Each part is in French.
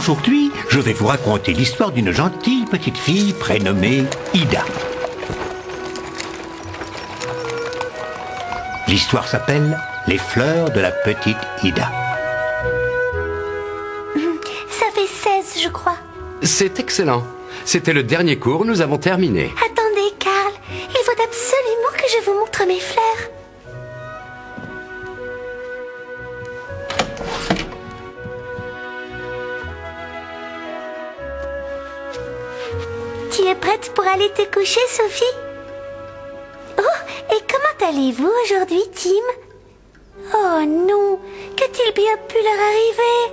Aujourd'hui, je vais vous raconter l'histoire d'une gentille petite fille prénommée Ida. L'histoire s'appelle « Les fleurs de la petite Ida ». Ça fait 16, je crois. C'est excellent. C'était le dernier cours, nous avons terminé. Attendez, Karl. Il faut absolument que je vous montre mes fleurs. Tu es prête pour aller te coucher, Sophie? Oh, et comment allez-vous aujourd'hui, Tim? Oh non, qu'a-t-il bien pu leur arriver?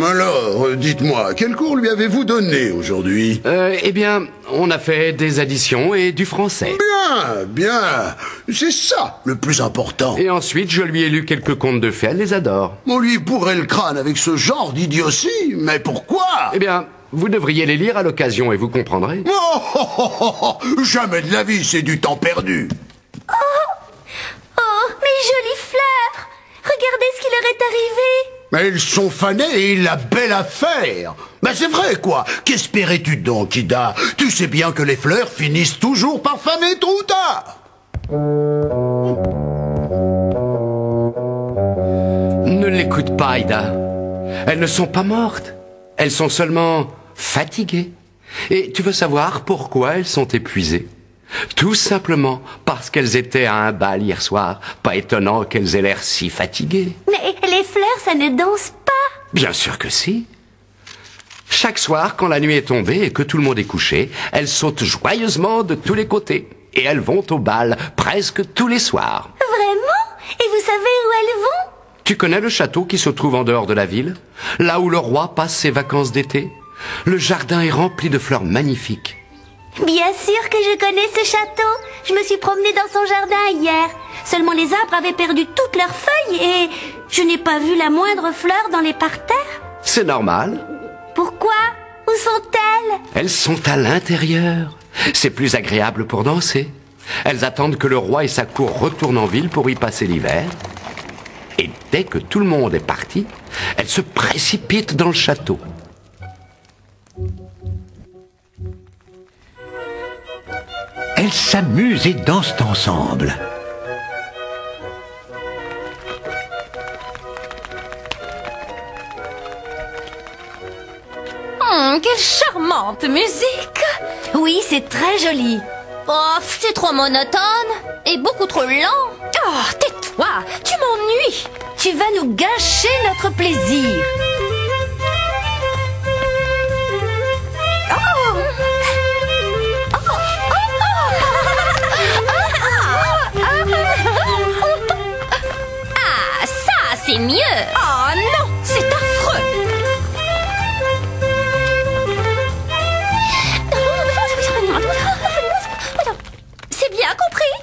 Alors, dites-moi, quel cours lui avez-vous donné aujourd'hui? Eh bien, on a fait des additions et du français. Bien, bien. C'est ça, le plus important. Et ensuite, je lui ai lu quelques contes de fées, elle les adore. On lui bourrait le crâne avec ce genre d'idiotie, mais pourquoi? Eh bien, vous devriez les lire à l'occasion et vous comprendrez. Jamais de la vie, c'est du temps perdu. Oh, mes jolies fleurs! Regardez ce qui leur est arrivé! Mais ils sont fanés et la belle affaire. Mais c'est vrai, quoi. Qu'espérais-tu donc, Ida? Tu sais bien que les fleurs finissent toujours par faner tôt ou tard. Ne l'écoute pas, Ida. Elles ne sont pas mortes. Elles sont seulement fatiguées. Et tu veux savoir pourquoi elles sont épuisées? Tout simplement parce qu'elles étaient à un bal hier soir. Pas étonnant qu'elles aient l'air si fatiguées. Mais les fleurs, ça ne danse pas! Bien sûr que si. Chaque soir, quand la nuit est tombée et que tout le monde est couché, elles sautent joyeusement de tous les côtés. Et elles vont au bal presque tous les soirs. Vraiment? Et vous savez où elles vont? Tu connais le château qui se trouve en dehors de la ville? Là où le roi passe ses vacances d'été? Le jardin est rempli de fleurs magnifiques. Bien sûr que je connais ce château. Je me suis promenée dans son jardin hier. Seulement les arbres avaient perdu toutes leurs feuilles et je n'ai pas vu la moindre fleur dans les parterres. C'est normal. Pourquoi? Où sont-elles? Elles sont à l'intérieur. C'est plus agréable pour danser. Elles attendent que le roi et sa cour retournent en ville pour y passer l'hiver. Et dès que tout le monde est parti, elles se précipitent dans le château. Elles s'amusent et dansent ensemble. Quelle charmante musique! Oui, c'est très joli. Oh, c'est trop monotone et beaucoup trop lent. Oh, tais-toi, tu m'ennuies. Tu vas nous gâcher notre plaisir. Ah, ça, c'est mieux. Oh non, c'est affreux. C'est bien compris.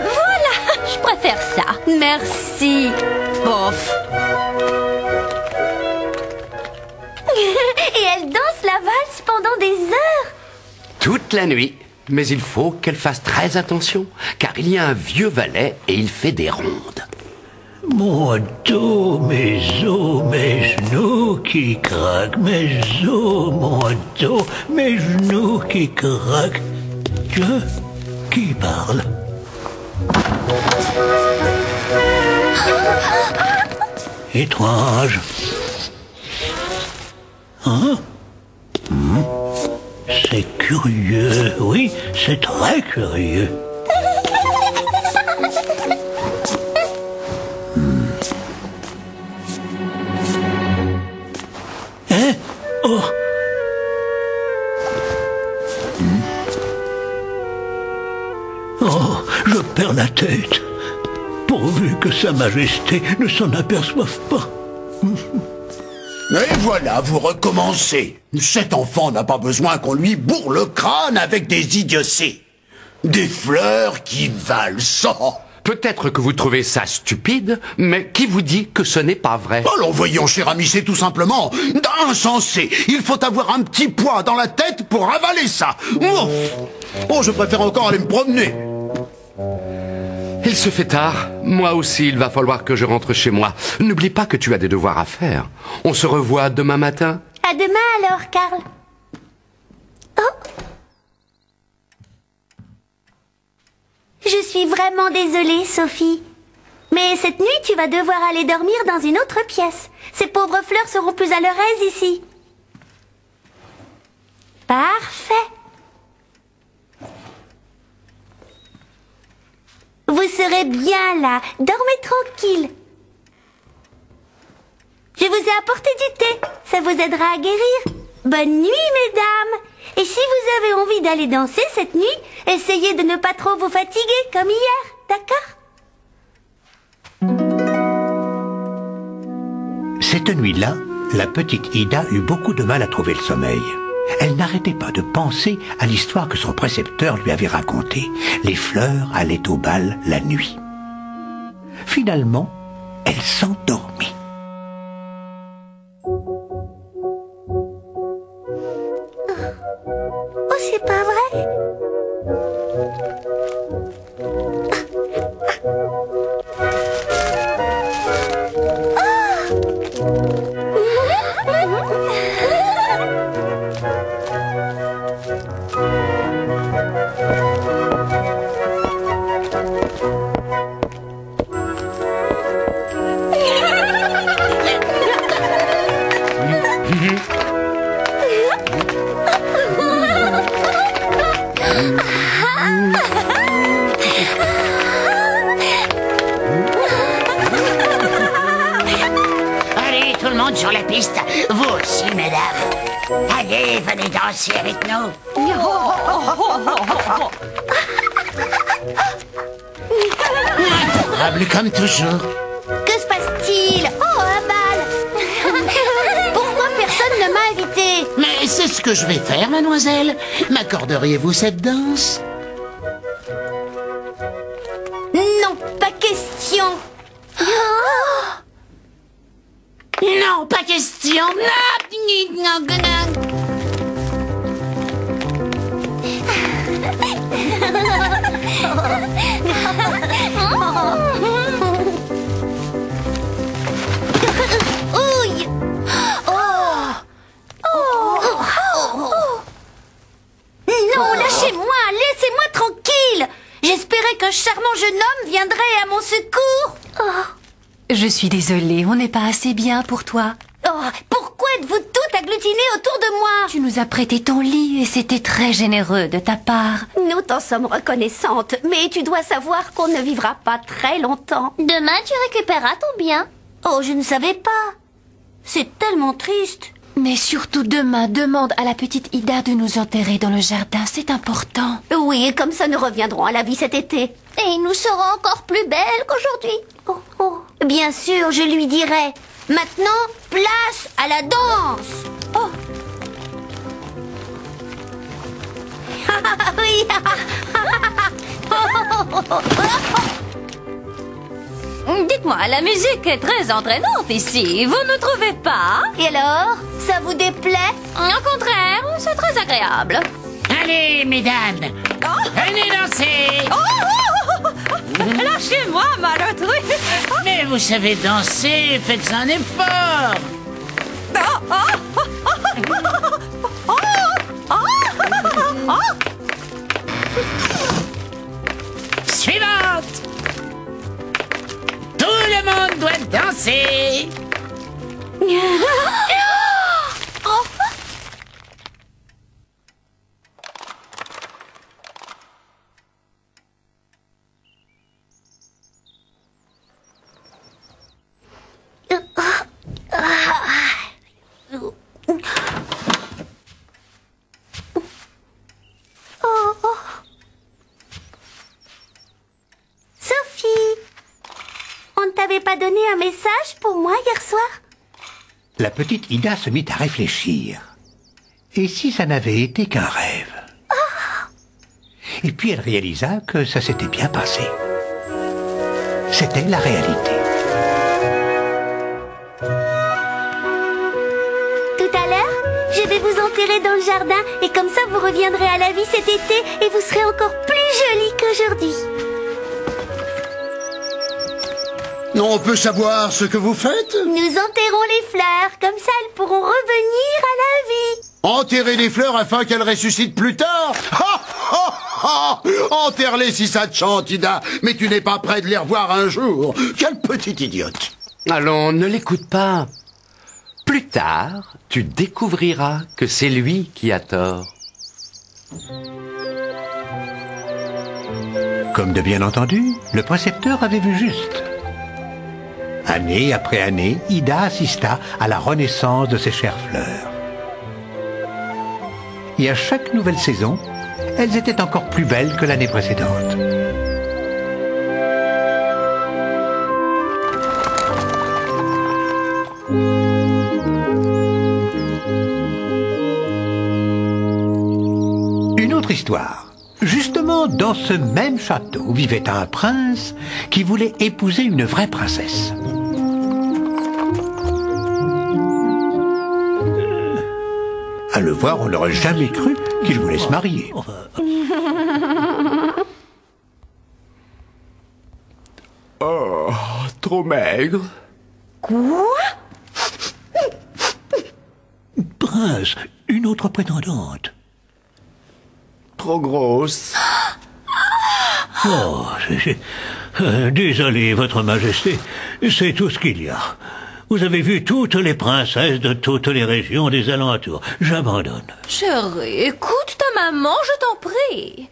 Voilà, je préfère ça. Merci. Bof. Et elle danse la valse pendant des heures. Toute la nuit. Mais il faut qu'elle fasse très attention, car il y a un vieux valet et il fait des rondes. Mon dos, mes os, mes genoux qui craquent, mes os, mon dos, mes genoux qui craquent. Dieu, qui parle? Étrange. Hein? C'est curieux, oui, c'est très curieux. Hein? Oh! Oh, je perds la tête. Pourvu que Sa Majesté ne s'en aperçoive pas. Et voilà, vous recommencez. Cet enfant n'a pas besoin qu'on lui bourre le crâne avec des idioties. Des fleurs qui valent ça. Peut-être que vous trouvez ça stupide, mais qui vous dit que ce n'est pas vrai? Alors voyons, cher ami, c'est tout simplement insensé. Il faut avoir un petit poids dans la tête pour avaler ça. Oh, je préfère encore aller me promener. Il se fait tard. Moi aussi, il va falloir que je rentre chez moi. N'oublie pas que tu as des devoirs à faire. On se revoit demain matin. À demain alors, Karl. Oh. Je suis vraiment désolée, Sophie. Mais cette nuit, tu vas devoir aller dormir dans une autre pièce. Ces pauvres fleurs seront plus à leur aise ici. Parfait. Vous serez bien là. Dormez tranquille. Je vous ai apporté du thé. Ça vous aidera à guérir. Bonne nuit, mesdames. Et si vous avez envie d'aller danser cette nuit, essayez de ne pas trop vous fatiguer comme hier, d'accord? Cette nuit-là, la petite Ida eut beaucoup de mal à trouver le sommeil. Elle n'arrêtait pas de penser à l'histoire que son précepteur lui avait racontée. Les fleurs allaient au bal la nuit. Finalement, elle s'endormit. Oh, c'est pas vrai? Allez, tout le monde sur la piste. Vous aussi, mesdames. Allez, venez danser avec nous. Adorable comme toujours. Que se passe-t-il? Oh, un bal! Pourquoi personne ne m'a invité? Mais c'est ce que je vais faire, mademoiselle. M'accorderiez-vous cette danse? Non, pas question. Non, pas question. Ouille! Non, lâchez-moi, laissez-moi tranquille. J'espérais qu'un charmant jeune homme viendrait à mon secours. Je suis désolée, on n'est pas assez bien pour toi. Pourquoi êtes-vous toutes agglutinées autour de moi? Tu nous as prêté ton lit et c'était très généreux de ta part. Nous t'en sommes reconnaissantes, mais tu dois savoir qu'on ne vivra pas très longtemps. Demain, tu récupéreras ton bien. Oh, je ne savais pas. C'est tellement triste. Mais surtout demain, demande à la petite Ida de nous enterrer dans le jardin, c'est important. Oui, et comme ça nous reviendrons à la vie cet été. Et nous serons encore plus belles qu'aujourd'hui. Bien sûr, je lui dirai. Maintenant, place à la danse. Oui. Dites-moi, la musique est très entraînante ici, vous ne trouvez pas? Et alors, ça vous déplaît? Au contraire, c'est très agréable. Allez, mesdames. Venez danser. Lâchez-moi, malotru. Mais vous savez danser, faites un effort. Suivante. Tout le monde doit danser. Sophie, on ne t'avait pas donné un message pour moi hier soir? La petite Ida se mit à réfléchir. Et si ça n'avait été qu'un rêve? Et puis elle réalisa que ça s'était bien passé. c'était la réalité. Tout à l'heure, je vais vous enterrer dans le jardin et comme ça vous reviendrez à la vie cet été et vous serez encore plus jolie qu'aujourd'hui. On peut savoir ce que vous faites? Nous enterrons les fleurs, comme ça elles pourront revenir à la vie. Enterrer les fleurs afin qu'elles ressuscitent plus tard? Enterre-les si ça te chante, Ida, mais tu n'es pas près de les revoir un jour. Quelle petite idiote. Allons, ne l'écoute pas. Plus tard, tu découvriras que c'est lui qui a tort. Comme de bien entendu, le précepteur avait vu juste. Année après année, Ida assista à la renaissance de ses chères fleurs. Et à chaque nouvelle saison, elles étaient encore plus belles que l'année précédente. Une autre histoire. Justement, dans ce même château vivait un prince qui voulait épouser une vraie princesse. À le voir, on n'aurait jamais cru qu'il voulait se marier. Oh, trop maigre. Quoi? Prince, une autre prétendante. Trop grosse. Oh, désolé, Votre Majesté, c'est tout ce qu'il y a. Vous avez vu toutes les princesses de toutes les régions des alentours. J'abandonne. Chérie, écoute ta maman, je t'en prie.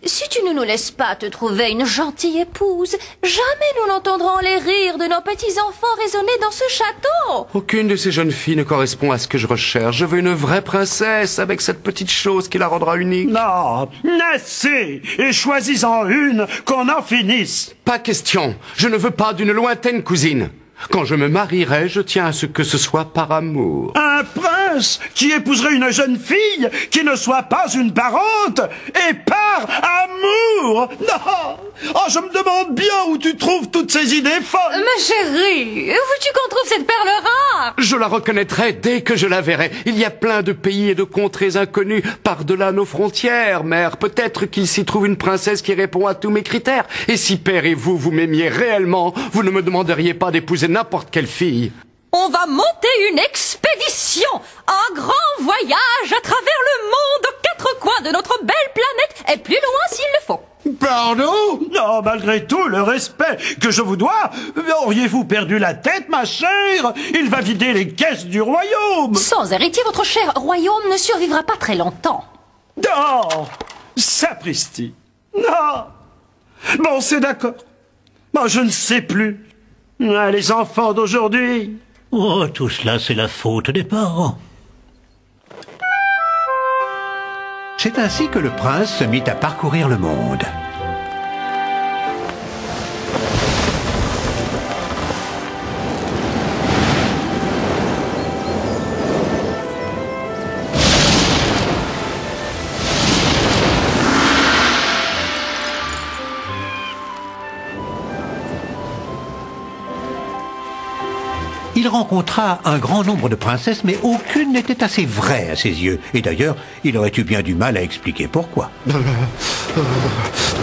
Si tu ne nous laisses pas te trouver une gentille épouse, jamais nous n'entendrons les rires de nos petits-enfants résonner dans ce château. Aucune de ces jeunes filles ne correspond à ce que je recherche. Je veux une vraie princesse avec cette petite chose qui la rendra unique. Non, naissez et choisis-en une, qu'on en finisse. Pas question. Je ne veux pas d'une lointaine cousine. Quand je me marierai, je tiens à ce que ce soit par amour. Un prince qui épouserait une jeune fille qui ne soit pas une parente et par amour. Non. Oh, je me demande bien où tu trouves toutes ces idées folles. Ma chérie, où veux-tu qu'on trouve cette perle rare? Je la reconnaîtrai dès que je la verrai. Il y a plein de pays et de contrées inconnus par-delà nos frontières, mère. Peut-être qu'il s'y trouve une princesse qui répond à tous mes critères. Et si père et vous, vous m'aimiez réellement, vous ne me demanderiez pas d'épouser n'importe quelle fille. On va monter une expédition, un grand voyage à travers le monde aux quatre coins de notre belle planète et plus loin s'il le faut. Pardon? Non, malgré tout le respect que je vous dois, auriez-vous perdu la tête, ma chère? Il va vider les caisses du royaume. Sans héritier, votre cher royaume ne survivra pas très longtemps. Non, sapristi. Non. Bon, c'est d'accord. Bon, je ne sais plus. Ah, les enfants d'aujourd'hui. Oh, tout cela, c'est la faute des parents. C'est ainsi que le prince se mit à parcourir le monde. Il rencontra un grand nombre de princesses, mais aucune n'était assez vraie à ses yeux. Et d'ailleurs, il aurait eu bien du mal à expliquer pourquoi.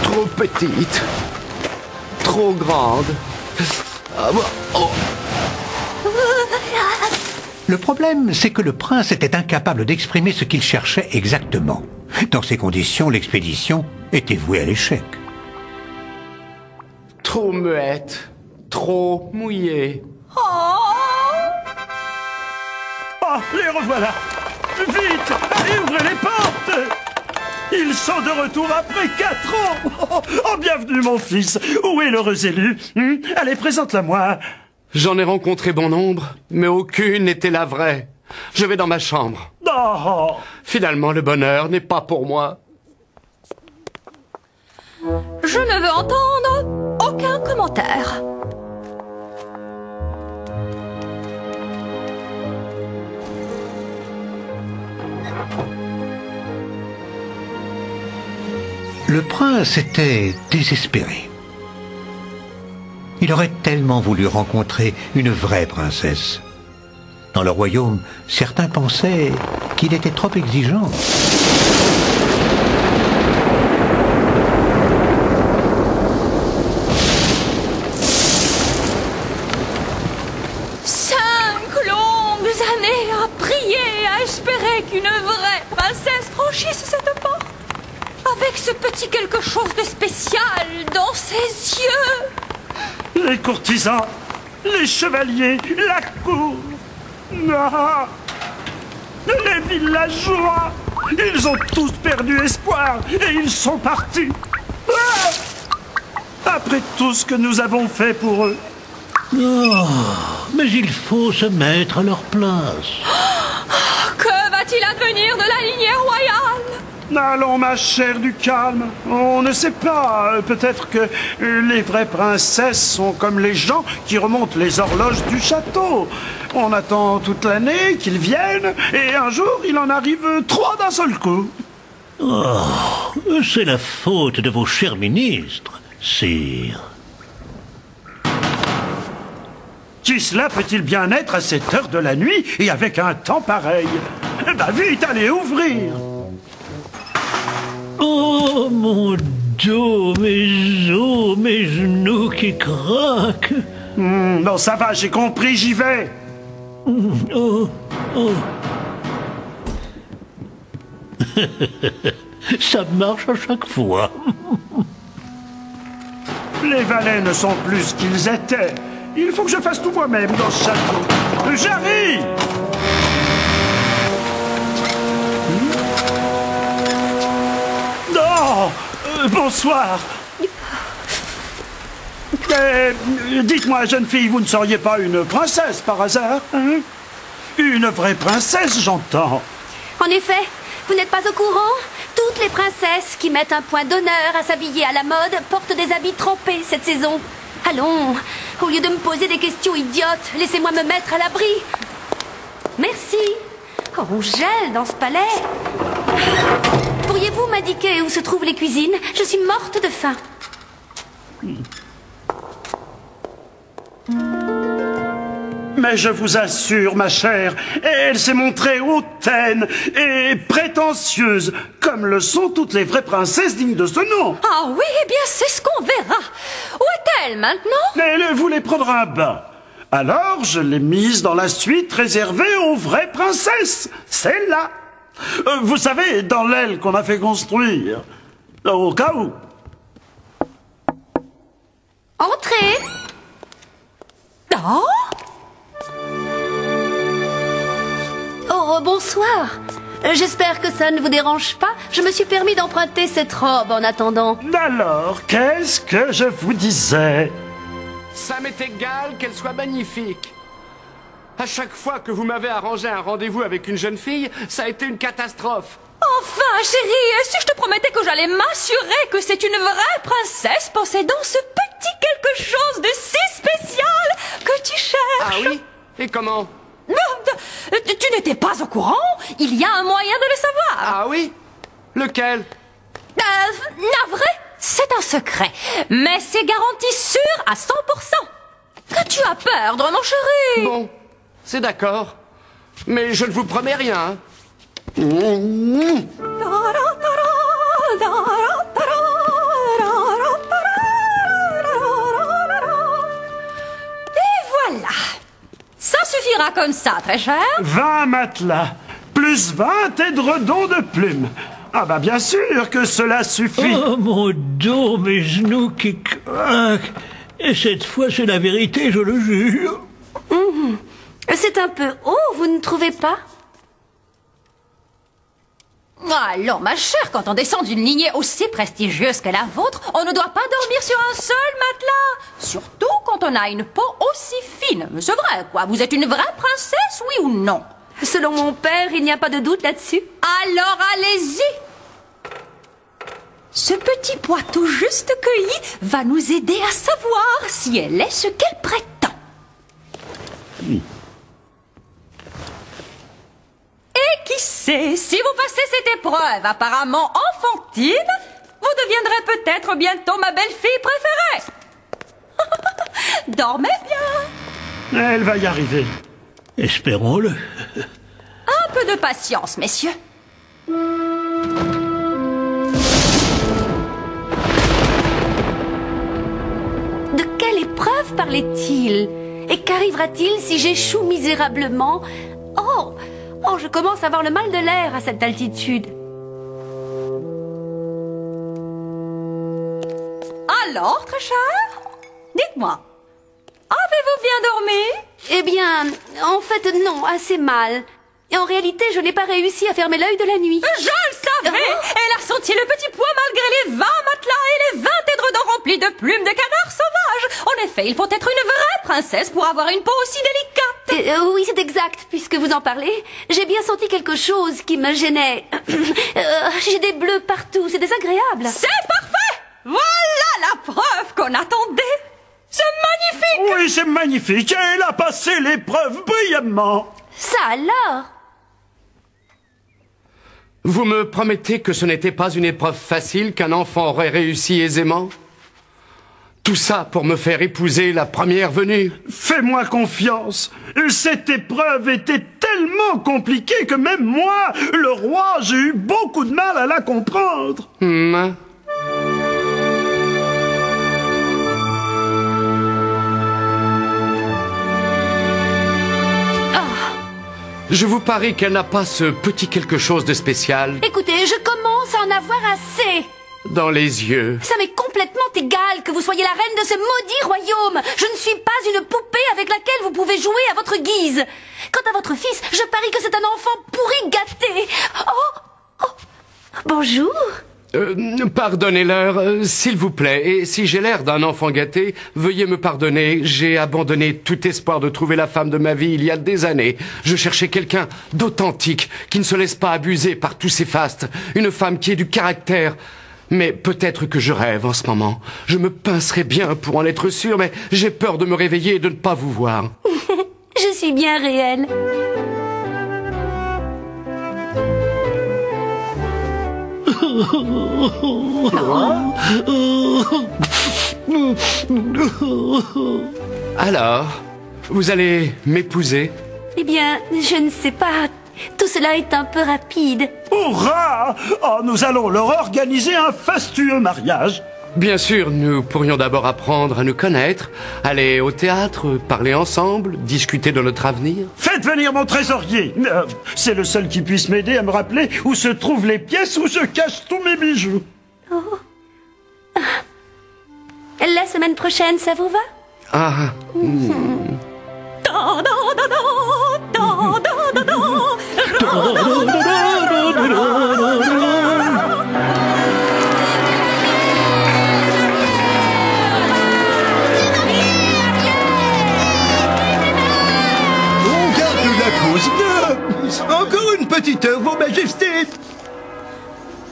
Trop petite. Trop grande. Le problème, c'est que le prince était incapable d'exprimer ce qu'il cherchait exactement. Dans ces conditions, l'expédition était vouée à l'échec. Trop muette. Trop mouillée. Oh, les revoilà. Vite, allez, ouvrez les portes. Ils sont de retour après 4 ans. Oh, bienvenue, mon fils. Où est l'heureux élu? Allez, présente-la-moi. J'en ai rencontré bon nombre, mais aucune n'était la vraie. Je vais dans ma chambre. Oh. Finalement, le bonheur n'est pas pour moi. Je ne veux entendre aucun commentaire. Le prince était désespéré. Il aurait tellement voulu rencontrer une vraie princesse. Dans le royaume, certains pensaient qu'il était trop exigeant. Qu'une vraie princesse franchisse cette porte avec ce petit quelque chose de spécial dans ses yeux. Les courtisans, les chevaliers, la cour, ah, les villageois, ils ont tous perdu espoir et ils sont partis. Ah, après tout ce que nous avons fait pour eux. Oh, mais il faut se mettre à leur place. Que va-t-il advenir de la lignée royale? Allons, ma chère, du calme. On ne sait pas. Peut-être que les vraies princesses sont comme les gens qui remontent les horloges du château. On attend toute l'année qu'ils viennent, et un jour, il en arrive 3 d'un seul coup. Oh, c'est la faute de vos chers ministres, sire. Qui cela peut-il bien être à cette heure de la nuit et avec un temps pareil? Bah vite, allez ouvrir! Oh, mon dos, mes os, mes genoux qui craquent. Non, ça va, j'ai compris, j'y vais. Oh, oh. Ça marche à chaque fois. Les valets ne sont plus ce qu'ils étaient. Il faut que je fasse tout moi-même dans ce château. J'arrive! Oh, bonsoir. Dites-moi, jeune fille, vous ne seriez pas une princesse par hasard, hein? Une vraie princesse, j'entends. En effet, vous n'êtes pas au courant? Toutes les princesses qui mettent un point d'honneur à s'habiller à la mode portent des habits trempés cette saison. Allons, au lieu de me poser des questions idiotes, laissez-moi me mettre à l'abri. Merci. Oh, on gèle dans ce palais. Pourriez-vous m'indiquer où se trouvent les cuisines? Je suis morte de faim. Mais je vous assure, ma chère, elle s'est montrée hautaine et prétentieuse, comme le sont toutes les vraies princesses dignes de ce nom. Ah oui, eh bien c'est ce qu'on verra. Où est-elle maintenant? Elle voulait prendre un bain. Alors je l'ai mise dans la suite réservée aux vraies princesses. C'est là. Vous savez, dans l'aile qu'on a fait construire. Au cas où. Entrez. Oh? Oh, bonsoir. J'espère que ça ne vous dérange pas. Je me suis permis d'emprunter cette robe en attendant. Alors, qu'est-ce que je vous disais? Ça m'est égal qu'elle soit magnifique. À chaque fois que vous m'avez arrangé un rendez-vous avec une jeune fille, ça a été une catastrophe. Enfin, chérie, si je te promettais que j'allais m'assurer que c'est une vraie princesse possédant ce petit quelque chose de si spécial que tu cherches. Ah oui? Et comment? Tu n'étais pas au courant? Il y a un moyen de le savoir. Ah oui? Lequel? Navré, c'est un secret, mais c'est garanti sûr à 100%. Qu'as-tu à perdre, mon chéri? Bon, c'est d'accord. Mais je ne vous promets rien. Et voilà. Ça suffira comme ça, très cher. 20 matelas, plus 20 édredons de plumes. Ah bah bien sûr que cela suffit. Oh, mon dos, mes genoux qui craquent. Et cette fois, c'est la vérité, je le jure. C'est un peu haut, vous ne trouvez pas? Alors, ma chère, quand on descend d'une lignée aussi prestigieuse que la vôtre, on ne doit pas dormir sur un seul matelas. Surtout quand on a une peau aussi fine. Mais c'est vrai, quoi. Vous êtes une vraie princesse, oui ou non? Selon mon père, il n'y a pas de doute là-dessus. Alors, allez-y. Ce petit pois tout juste cueilli va nous aider à savoir si elle est ce qu'elle prétend. Et qui sait, si vous passez cette épreuve apparemment enfantine, vous deviendrez peut-être bientôt ma belle-fille préférée. dormez bien. Elle va y arriver. Espérons-le. Un peu de patience, messieurs. De quelle épreuve parlait-il? Et qu'arrivera-t-il si j'échoue misérablement? Oh, je commence à avoir le mal de l'air à cette altitude. Alors, très cher, dites-moi, avez-vous bien dormi? Eh bien, en fait, non, assez mal. Et en réalité, je n'ai pas réussi à fermer l'œil de la nuit. Je le savais! Elle a ressenti le petit poids malgré les 20 matelas et les 20 édredons remplis de plumes de canards sauvages. En effet, il faut être une vraie princesse pour avoir une peau aussi délicate. Oui, c'est exact, puisque vous en parlez. J'ai bien senti quelque chose qui me gênait. J'ai des bleus partout, c'est désagréable. C'est parfait! Voilà la preuve qu'on attendait. C'est magnifique! Oui, c'est magnifique. Elle a passé l'épreuve brillamment. Ça alors? Vous me promettez que ce n'était pas une épreuve facile, qu'un enfant aurait réussi aisément? Tout ça pour me faire épouser la première venue? Fais-moi confiance. Cette épreuve était tellement compliquée que même moi, le roi, j'ai eu beaucoup de mal à la comprendre. Je vous parie qu'elle n'a pas ce petit quelque chose de spécial Écoutez, je commence à en avoir assez. dans les yeux. Ça m'est complètement égal que vous soyez la reine de ce maudit royaume. Je ne suis pas une poupée avec laquelle vous pouvez jouer à votre guise. Quant à votre fils, je parie que c'est un enfant pourri gâté. Bonjour. Pardonnez-leur, s'il vous plaît, et si j'ai l'air d'un enfant gâté, veuillez me pardonner, j'ai abandonné tout espoir de trouver la femme de ma vie il y a des années. Je cherchais quelqu'un d'authentique, qui ne se laisse pas abuser par tous ces fastes, une femme qui ait du caractère. Mais peut-être que je rêve en ce moment. Je me pincerais bien pour en être sûr, mais j'ai peur de me réveiller et de ne pas vous voir. Je suis bien réelle. Alors, vous allez m'épouser? Eh bien, je ne sais pas. Tout cela est un peu rapide. Hurrah! Oh, nous allons leur organiser un fastueux mariage. Bien sûr, nous pourrions d'abord apprendre à nous connaître, aller au théâtre, parler ensemble, discuter de notre avenir. Faites venir mon trésorier. C'est le seul qui puisse m'aider à me rappeler où se trouvent les pièces où je cache tous mes bijoux. La semaine prochaine, ça vous va? Ah. On garde la cause. Encore une petite heure, Vos Majestés.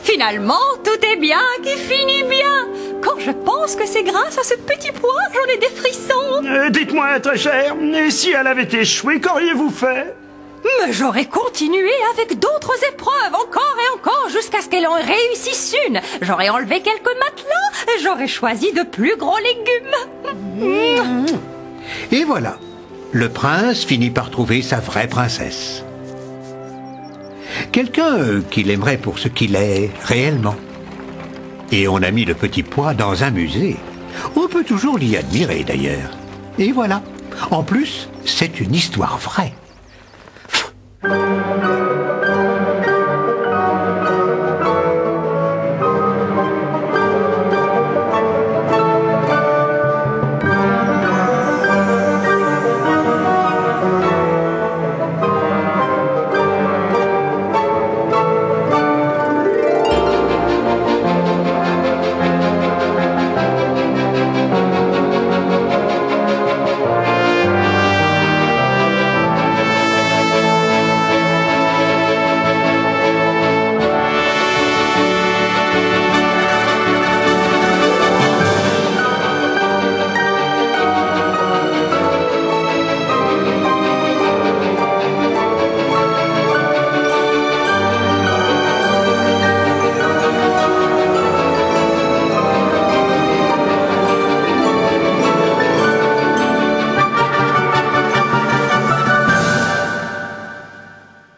Finalement, tout est bien qui finit bien. Quand je pense que c'est grâce à ce petit pois, j'en ai des frissons. Dites-moi, très cher, et si elle avait échoué, qu'auriez-vous fait? Mais j'aurais continué avec d'autres épreuves, encore et encore, jusqu'à ce qu'elle en réussisse une. J'aurais enlevé quelques matelas et j'aurais choisi de plus gros légumes. Et voilà, le prince finit par trouver sa vraie princesse. Quelqu'un qu'il aimerait pour ce qu'il est réellement. Et on a mis le petit pois dans un musée. On peut toujours l'y admirer d'ailleurs. Et voilà, en plus, c'est une histoire vraie.